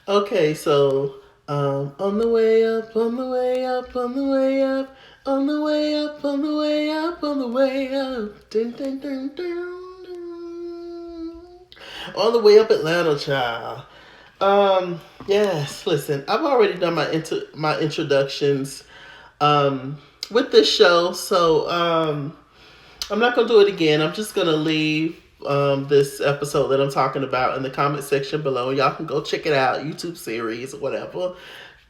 Okay, so on the way up, on the way up, on the way up, on the way up, on the way up, on the way up, dun, dun, dun, dun, dun. On the way up, Atlanta, child. Yes. Listen, I've already done my introductions with this show, so I'm not gonna do it again. I'm just gonna leave this episode that I'm talking about in the comment section below. Y'all can go check it out, YouTube series or whatever.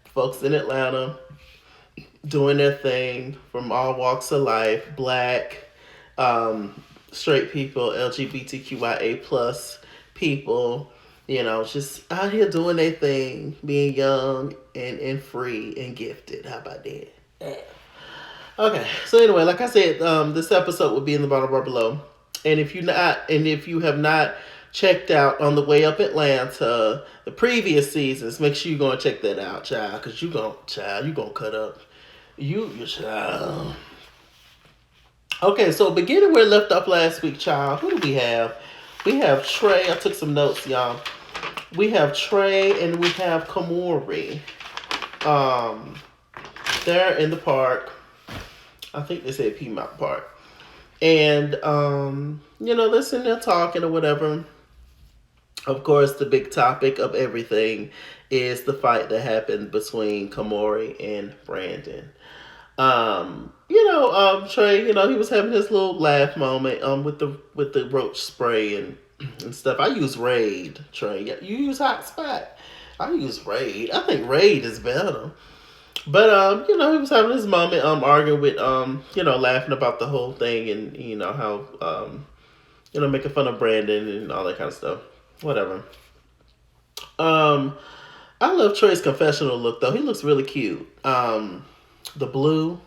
Folks in Atlanta doing their thing from all walks of life, black, straight people, LGBTQIA plus people. You know, just out here doing their thing, being young and free and gifted. How about that? Yeah. Okay, so anyway, like I said, this episode will be in the bottom bar below, and if you have not checked out on the way up Atlanta the previous seasons, make sure you go and check that out, child, because you gonna cut up, your child. Okay, so beginning where we left off last week, child. Who do we have? We have Trey. I took some notes, y'all. We have Trey and we have Kamori. Um, they're in the park. I think they said Piedmont Park. And, they're sitting there talking or whatever. Of course, the big topic of everything is the fight that happened between Kamori and Brandon. Trey, he was having his little laugh moment with the roach spray and stuff. I use Raid, Trey. You use Hot Spot. I use Raid. I think Raid is better. But he was having his moment arguing with laughing about the whole thing and how making fun of Brandon and all that kind of stuff. Whatever. Um I love Trey's confessional look though. He looks really cute. The blue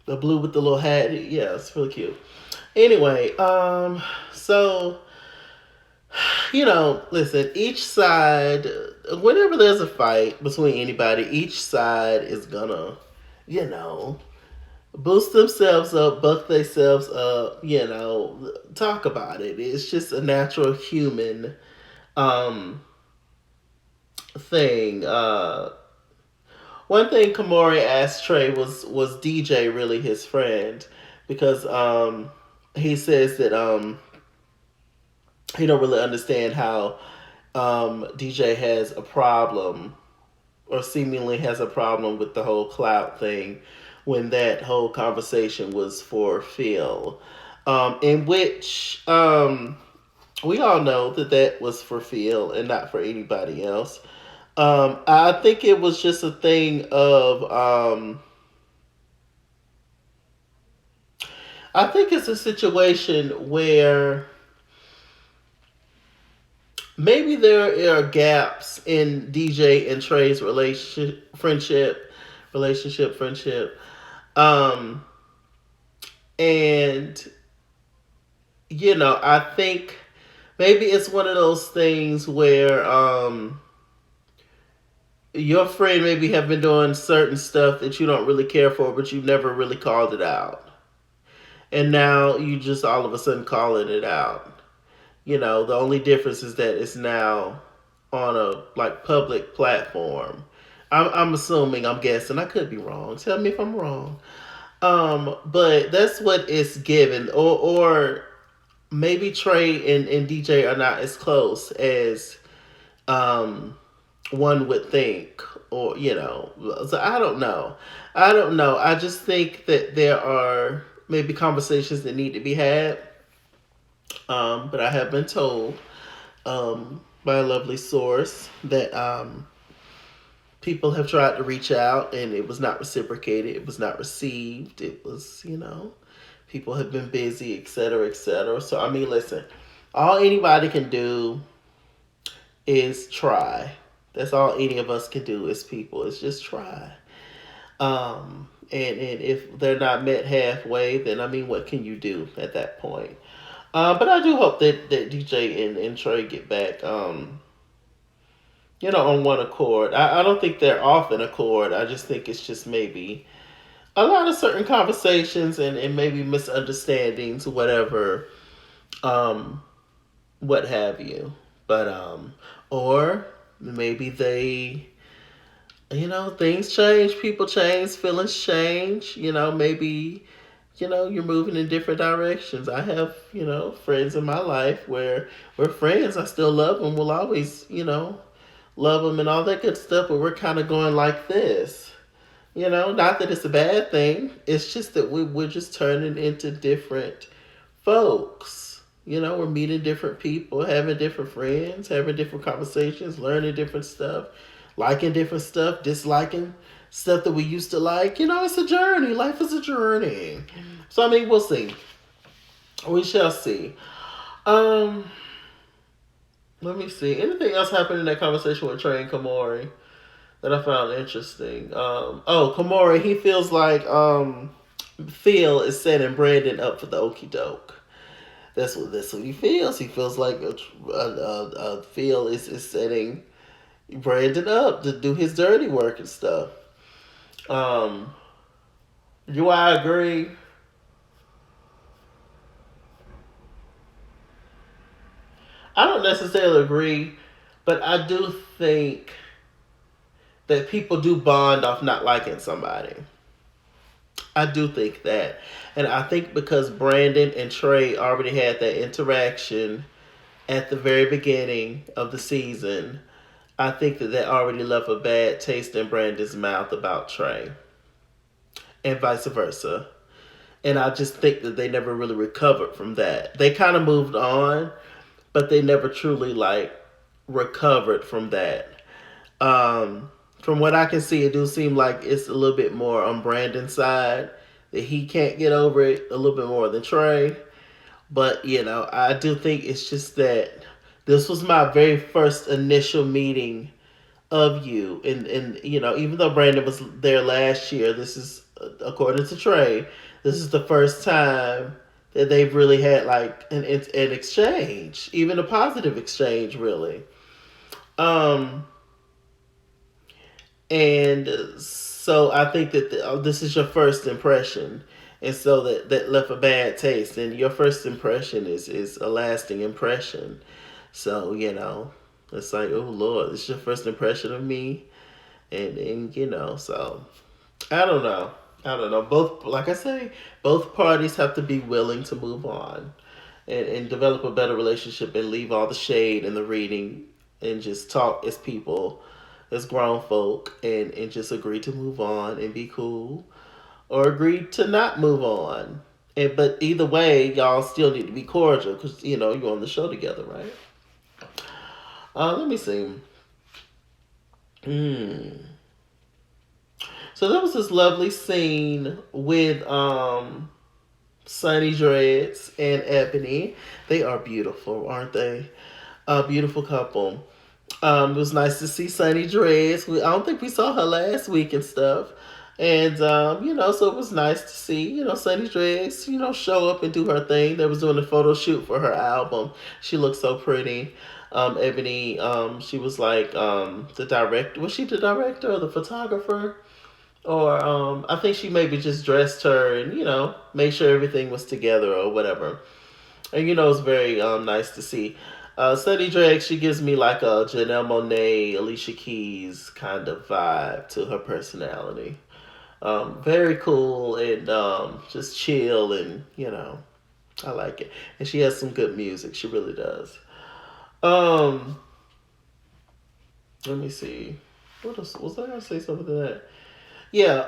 the blue with the little hat. Yeah, it's really cute. Anyway, so listen, each side, whenever there's a fight between anybody, each side is gonna, you know, boost themselves up, buck themselves up, talk about it. It's just a natural human um thing. One thing Kamori asked Trey was DJ really his friend? Because he says that he don't really understand how DJ has a problem or seemingly has a problem with the whole clout thing when that whole conversation was for Phil, in which we all know that that was for Phil and not for anybody else. I think it was just a thing of I think it's a situation where maybe there are gaps in DJ and Trey's friendship. Um, and I think maybe it's one of those things where your friend maybe have been doing certain stuff that you don't really care for, but you never really called it out, and now you just all of a sudden calling it out. The only difference is that it's now on a like public platform. I'm assuming, I'm guessing. I could be wrong. Tell me if I'm wrong. But that's what it's given, or maybe Trey and DJ are not as close as um one would think, or So I don't know. I don't know. I just think that there are maybe conversations that need to be had. But I have been told by a lovely source that people have tried to reach out and it was not reciprocated. It was not received. It was, people have been busy, etc., etc. So, I mean, listen, all anybody can do is try. That's all any of us can do as people is just try. And if they're not met halfway, then I mean, what can you do at that point? But I do hope that DJ and Trey get back, on one accord. I don't think they're off an accord. I just think it's just maybe a lot of certain conversations and maybe misunderstandings, whatever, um, what have you. But or Maybe they, things change, people change, feelings change. Maybe, you're moving in different directions. I have, friends in my life where we're friends. I still love them. We'll always, love them and all that good stuff. But we're kind of going like this. Not that it's a bad thing. It's just that we're just turning into different folks. We're meeting different people, having different friends, having different conversations, learning different stuff, liking different stuff, disliking stuff that we used to like. It's a journey. Life is a journey. So, I mean, we'll see. We shall see. Um, Let me see. Anything else happened in that conversation with Trey and Kamori that I found interesting? Kamori, he feels like Phil is setting Brandon up for the okie doke. That's what he feels. He feels like Phil is setting Brandon up to do his dirty work and stuff. Um, do I agree? I don't necessarily agree, but I do think that people do bond off not liking somebody. I do think that. And I think because Brandon and Trey already had that interaction at the very beginning of the season, I think that already left a bad taste in Brandon's mouth about Trey, and vice versa. And I just think that they never really recovered from that. They kind of moved on, but they never truly like recovered from that. From what I can see, it do seem like it's a little bit more on Brandon's side that he can't get over it a little bit more than Trey. But I do think it's just that this was my very first initial meeting of you, and even though Brandon was there last year, this is according to Trey, this is the first time that they've really had like an exchange, even a positive exchange, really. Um, and so I think that this is your first impression, and so that left a bad taste. And your first impression is a lasting impression. So it's like, oh Lord, this is your first impression of me, and so I don't know. I don't know. Both, like I say, both parties have to be willing to move on and develop a better relationship and leave all the shade and the reading and just talk as people, as grown folk, and just agree to move on and be cool, or agree to not move on. But either way, y'all still need to be cordial because you're on the show together, right? Let me see. Hmm. So there was this lovely scene with Sunnidread and Ebony. They are beautiful, aren't they? A beautiful couple. It was nice to see Sunnidread. I don't think we saw her last week and stuff. And so it was nice to see, Sunnidread, show up and do her thing. They was doing a photo shoot for her album. She looked so pretty. Ebony, she was like the director. Was she the director or the photographer? Or I think she maybe just dressed her and made sure everything was together or whatever. And it's very nice to see. Sunnidread, she gives me like a Janelle Monáe, Alicia Keys kind of vibe to her personality. Very cool and just chill, and I like it. And she has some good music. She really does. Um, Let me see. What else was I gonna say? Something to that? Yeah.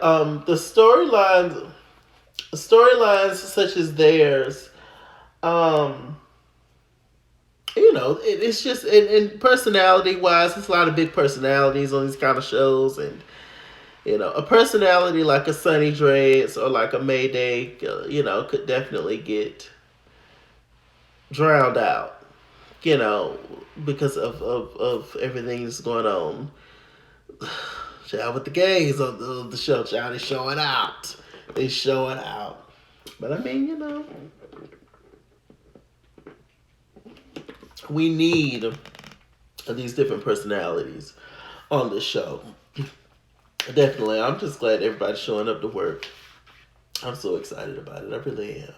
Storylines such as theirs. Um, it's just in personality wise, it's a lot of big personalities on these kind of shows, and a personality like a Sunnidread or like a Mayday, could definitely get drowned out, because of everything that's going on. Child with the gays on the show, child is showing out. They showing out. But I mean, we need these different personalities on the show. Definitely. I'm just glad everybody's showing up to work. I'm so excited about it. I really am.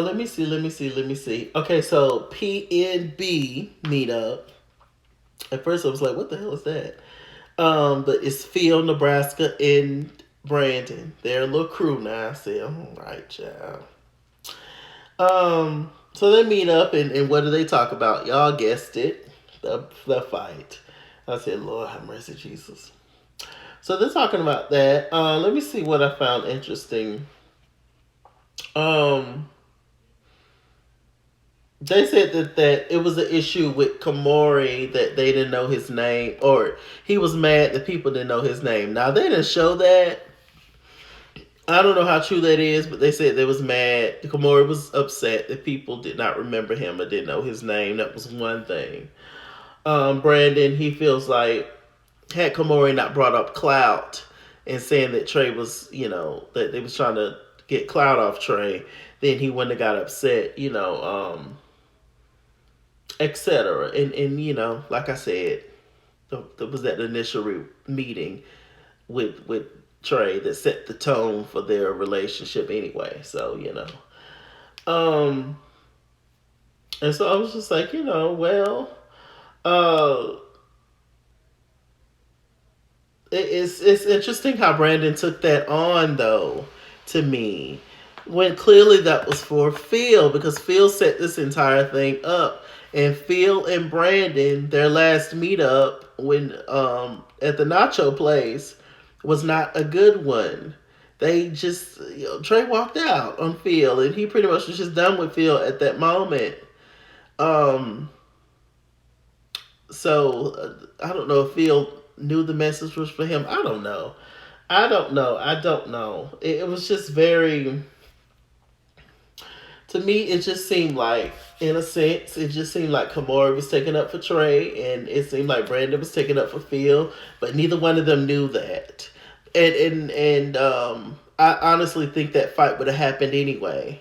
Let me see. Okay, so PNB meetup. At first, I was like, "What the hell is that?" But it's Phil, Nebraska, and Brandon. They're a little crew now. I said, "All right, child." So they meet up, and what do they talk about? Y'all guessed it, the fight. I said, "Lord have mercy, Jesus." So they're talking about that. Let me see what I found interesting. Um, they said that it was an issue with Komori that they didn't know his name, or he was mad that people didn't know his name. Now they didn't show that. I don't know how true that is, but they said they was mad. Komori was upset that people did not remember him or didn't know his name. That was one thing. Brandon, he feels like had Komori not brought up Clout and saying that Trey was, that they was trying to get Clout off Trey, then he wouldn't have got upset, etc. And like I said, there was that initial meeting with Trey that set the tone for their relationship anyway. So um, and so I was just like, well, uh, it's interesting how Brandon took that on though. To me, when clearly that was for Phil, because Phil set this entire thing up, and Phil and Brandon, their last meetup when at the Nacho place was not a good one. They just Trey walked out on Phil, and he pretty much was just done with Phil at that moment. Um, I don't know if Phil knew the message was for him. I don't know. I don't know. It was just very. To me, it just seemed like, in a sense, it just seemed like Komori was taking up for Trey, and it seemed like Brandon was taking up for Phil, but neither one of them knew that. And I honestly think that fight would have happened anyway,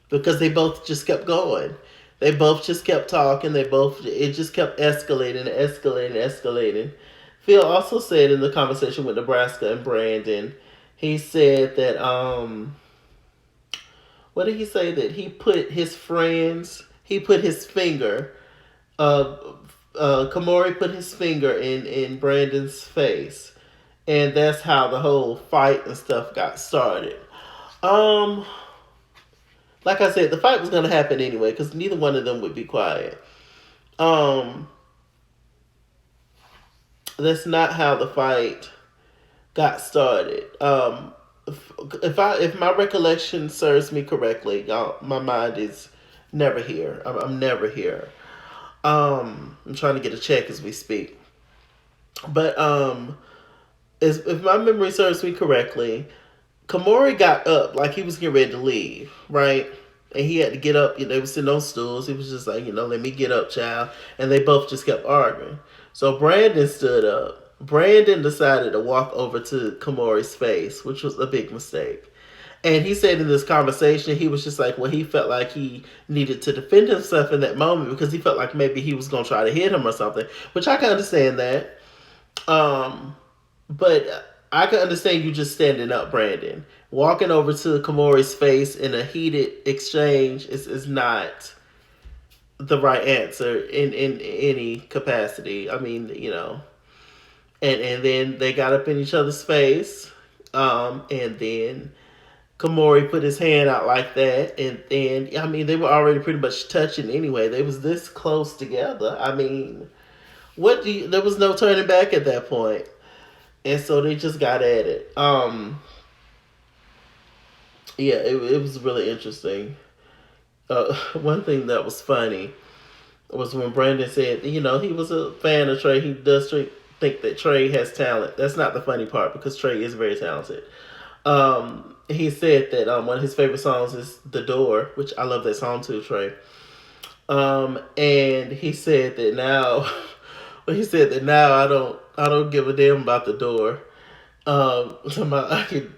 because they both just kept going. They both just kept talking. It just kept escalating, escalating, escalating. Phil also said in the conversation with Nebraska and Brandon, he said that what did he say? That he put his finger, uh, Komori put his finger in Brandon's face. And that's how the whole fight and stuff got started. Um, like I said, the fight was going to happen anyway because neither one of them would be quiet. Um, that's not how the fight got started. If my recollection serves me correctly, y'all, my mind is never here. I'm never here. I'm trying to get a check as we speak, but if my memory serves me correctly, Komori got up like he was getting ready to leave, right? And he had to get up. They were sitting on stools. He was just like, let me get up, child. And they both just kept arguing. So Brandon stood up. Brandon decided to walk over to Komori's face, which was a big mistake. And he said in this conversation, he was just like, well, he felt like he needed to defend himself in that moment because he felt like maybe he was going to try to hit him or something, which I can understand that. But I can understand you just standing up, Brandon. Walking over to Komori's face in a heated exchange is not the right answer in any capacity. I mean, and then they got up in each other's face, and then Komori put his hand out like that, and then I mean they were already pretty much touching anyway. They was this close together. I mean, there was no turning back at that point. And so they just got at it. Yeah, it was really interesting. One thing that was funny was when Brandon said, he was a fan of Trey. He does think that Trey has talent. That's not the funny part because Trey is very talented. He said that one of his favorite songs is "The Door," which I love that song too, Trey. And he said that now, I don't give a damn about the door.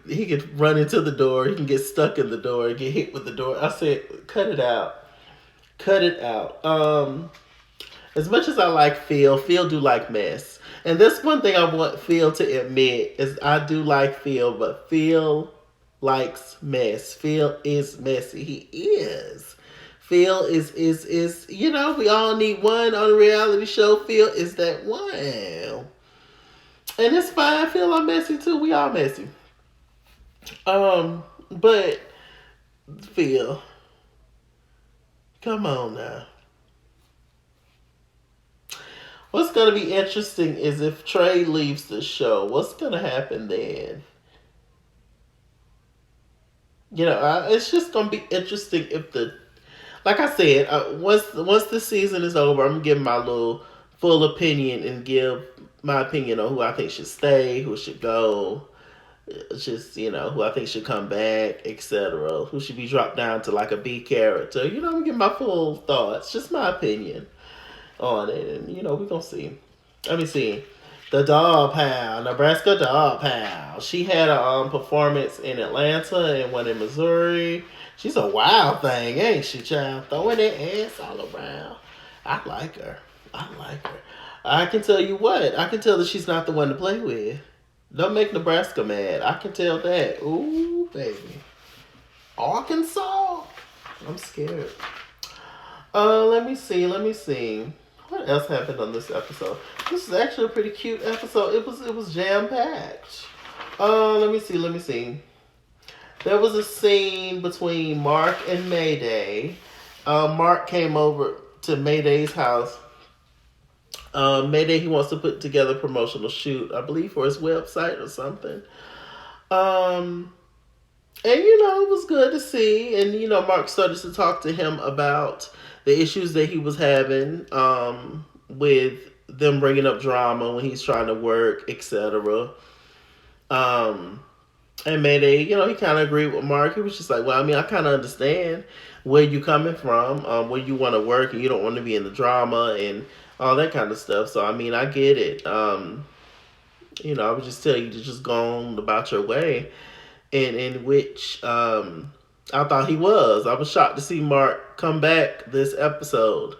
He could run into the door, he can get stuck in the door, and get hit with the door. I said, cut it out, cut it out. As much as I like Phil do like mess, and that's one thing I want Phil to admit is I do like Phil, but Phil likes mess. Phil is messy. He is. Phil is we all need one on a reality show. Phil is that one, and it's fine. Phil, I'm messy too. We all messy. But Phil, come on now. What's gonna be interesting is if Trey leaves the show. What's gonna happen then? It's just gonna be interesting if like I said, once the season is over, I'm gonna give my little full opinion and give my opinion on who I think should stay, who should go, just who I think should come back, etc. Who should be dropped down to like a B character. I'm gonna give my full thoughts, just my opinion on it, and we're gonna see. Let me see. The Dog Pound, Nebraska Dog Pound. She had a performance in Atlanta and one in Missouri. She's a wild thing, ain't she, child? Throwing that ass all around. I like her. I can tell you what. I can tell that she's not the one to play with. Don't make Nebraska mad. I can tell that. Ooh, baby. Arkansas? I'm scared. Let me see. What else happened on this episode? This is actually a pretty cute episode. It was jam packed. Let me see. There was a scene between Mark and Mayday. Mark came over to Mayday's house. Mayday, he wants to put together a promotional shoot, I believe, for his website or something. And it was good to see. And Mark started to talk to him about the issues that he was having with them bringing up drama when he's trying to work, etc. And Mayday, he kind of agreed with Mark. He was just like, well, I kind of understand where you're coming from, where you want to work and you don't want to be in the drama and all that kind of stuff. So, I get it. I would just tell you to just go on about your way. And in which I thought he was. I was shocked to see Mark come back this episode.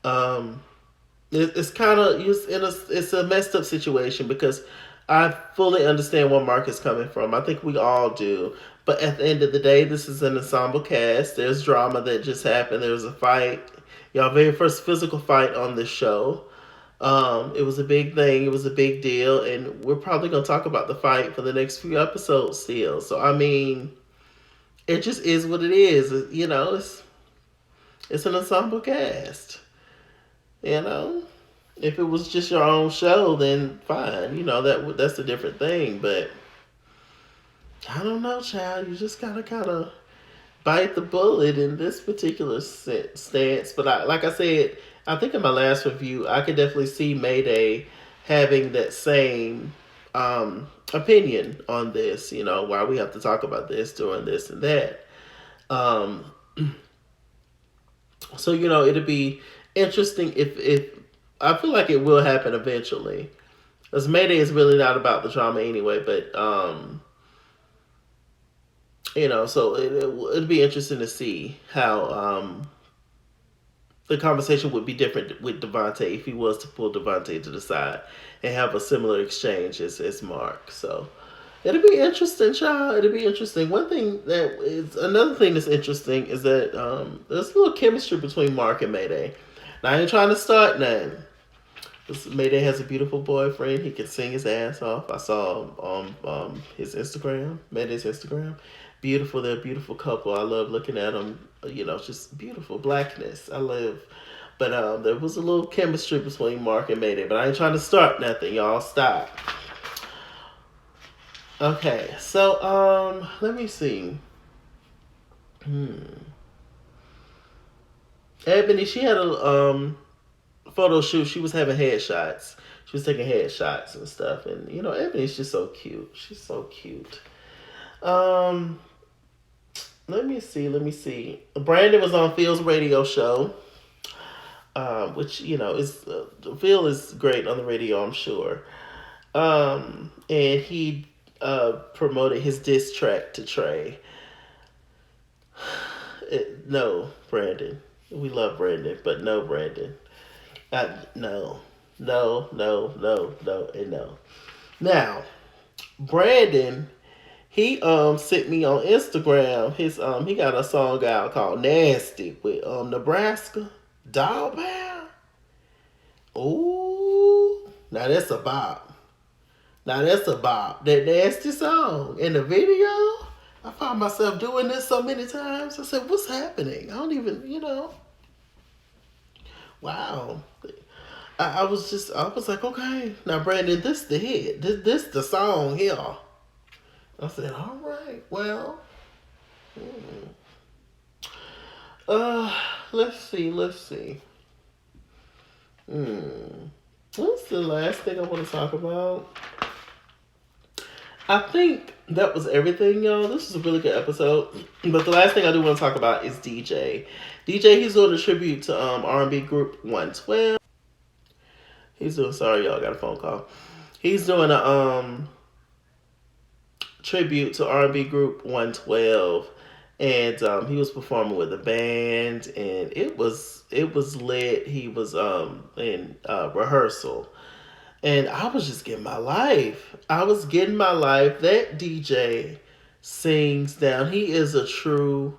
It's kind of it's a messed up situation because I fully understand where Mark is coming from. I think we all do. But at the end of the day, this is an ensemble cast. There's drama that just happened. There was a fight. Y'all very first physical fight on this show. It was a big thing. It was a big deal. And we're probably going to talk about the fight for the next few episodes still. So, it just is what it is. It's an ensemble cast. If it was just your own show, then fine. That's a different thing. But I don't know, child. You just gotta kind of bite the bullet in this particular stance. But like I said, I think in my last review, I could definitely see Mayday having that same opinion on this. Why we have to talk about this, doing this and that. So it'll be interesting if I feel like it will happen eventually. Because Mayday is really not about the drama anyway, but so it'll be interesting to see how the conversation would be different with Devontae if he was to pull Devontae to the side and have a similar exchange as Mark. So it'll be interesting, child. It'll be interesting. Another thing that's interesting is that there's a little chemistry between Mark and Mayday. Now, I ain't trying to start nothing. Mayday has a beautiful boyfriend. He can sing his ass off. I saw on his Instagram, Mayday's Instagram. Beautiful. They're a beautiful couple. I love looking at them. Just beautiful blackness. I love. But there was a little chemistry between Mark and Mayday. But I ain't trying to start nothing. Y'all stop. Okay, so let me see. Ebony, she had a photo shoot. She was having headshots. She was taking headshots and stuff. And Ebony's just so cute. She's so cute. Let me see. Brandon was on Phil's radio show, which is Phil is great on the radio, I'm sure. And he promoted his diss track to Trey. No, Brandon. We love Brandon, but no, Brandon. No, and no. Now, Brandon, He sent me on Instagram his he got a song out called Nasty with Nebraska. Dog Pound. Ooh, now that's a bop. Now that's a bop. That nasty song in the video. I found myself doing this so many times. I said, "What's happening?" I don't even, Wow. I was like, okay, now Brandon, this the hit. This the song here. I said, all right, well, uh, let's see. What's the last thing I want to talk about? I think that was everything, y'all. This is a really good episode. But the last thing I do want to talk about is DJ. DJ, he's doing a tribute to R&B group 112. Sorry, y'all, got a phone call. He's doing a tribute to R&B group 112, and he was performing with a band, and it was lit. He was in rehearsal, and I was just getting my life. That DJ sings down. He is a true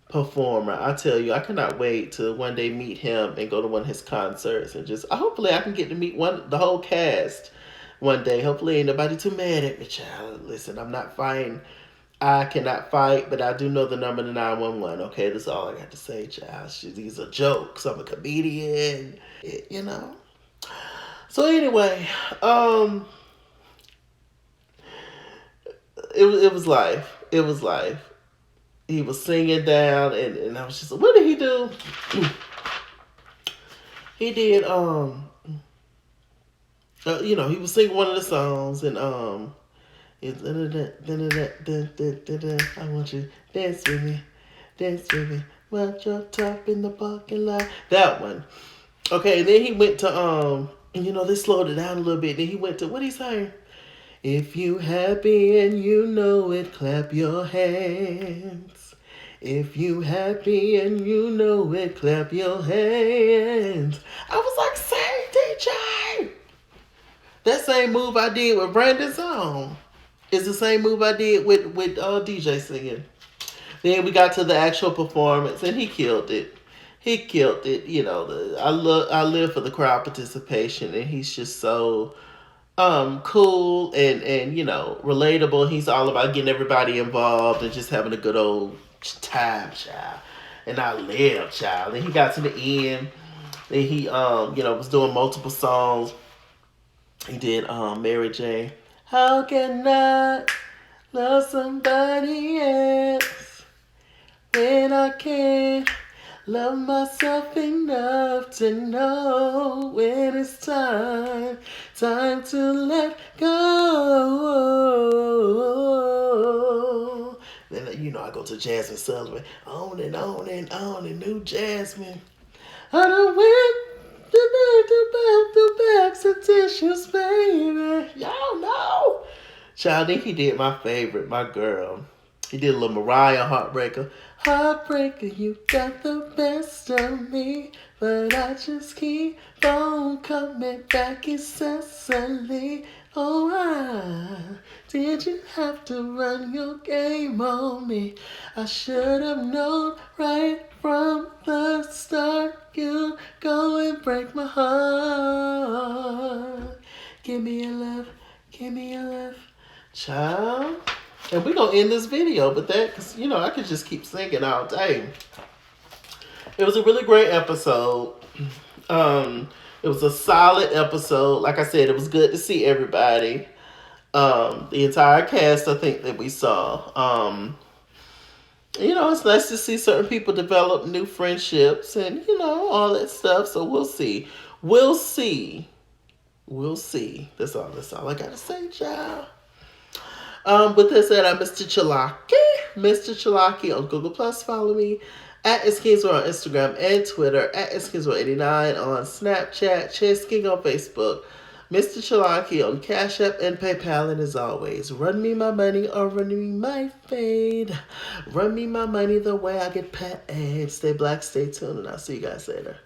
performer. I tell you, I cannot wait to one day meet him and go to one of his concerts, and just hopefully I can get to meet the whole cast one day. Hopefully ain't nobody too mad at me, child. Listen, I'm not fighting. I cannot fight, but I do know the number to 911. Okay, that's all I got to say, child. These are jokes. I'm a comedian, So anyway, it was life. It was life. He was singing down, and I was just, what did he do? He did, he was singing one of the songs, and I want you to dance with me, watch your top in the parking lot. That one. Okay, and then he went to they slowed it down a little bit. Then he went to, what he saying? If you happy and you know it, clap your hands. If you happy and you know it, clap your hands. I was like, same DJ. That same move I did with Brandon's song is the same move I did with DJ singing. Then we got to the actual performance, and he killed it. I live for the crowd participation, and he's just so cool and relatable. He's all about getting everybody involved and just having a good old time, child. And I live, child. And he got to the end, and he was doing multiple songs. He did Mary Jane. How can I love somebody else when I can't love myself enough to know when it's time to let go. Then I go to Jasmine Sullivan, on and on and on, and new Jasmine. I done went the bags of tissues, baby. Y'all know. Child, I think he did my favorite, my girl. He did a little Mariah Heartbreaker. Heartbreaker, you got the best of me, but I just keep on coming back incessantly. Oh, did you have to run your game on me? I should have known right from the start you'd go and break my heart. Give me your love, child. And we're going to end this video with that, because, I could just keep singing all day. It was a really great episode. It was a solid episode. Like I said, it was good to see everybody. The entire cast, I think, that we saw. It's nice to see certain people develop new friendships and, all that stuff. So we'll see. That's all I got to say, child. With that said, I'm MrChalaki. MrChalaki on Google+. Follow me at @IsKingsWorld on Instagram and Twitter. At @IsKingsWorld89 on Snapchat. Chess King on Facebook. MrChalaki on Cash App and PayPal. And as always, run me my money or run me my fade. Run me my money the way I get paid. Stay black, stay tuned, and I'll see you guys later.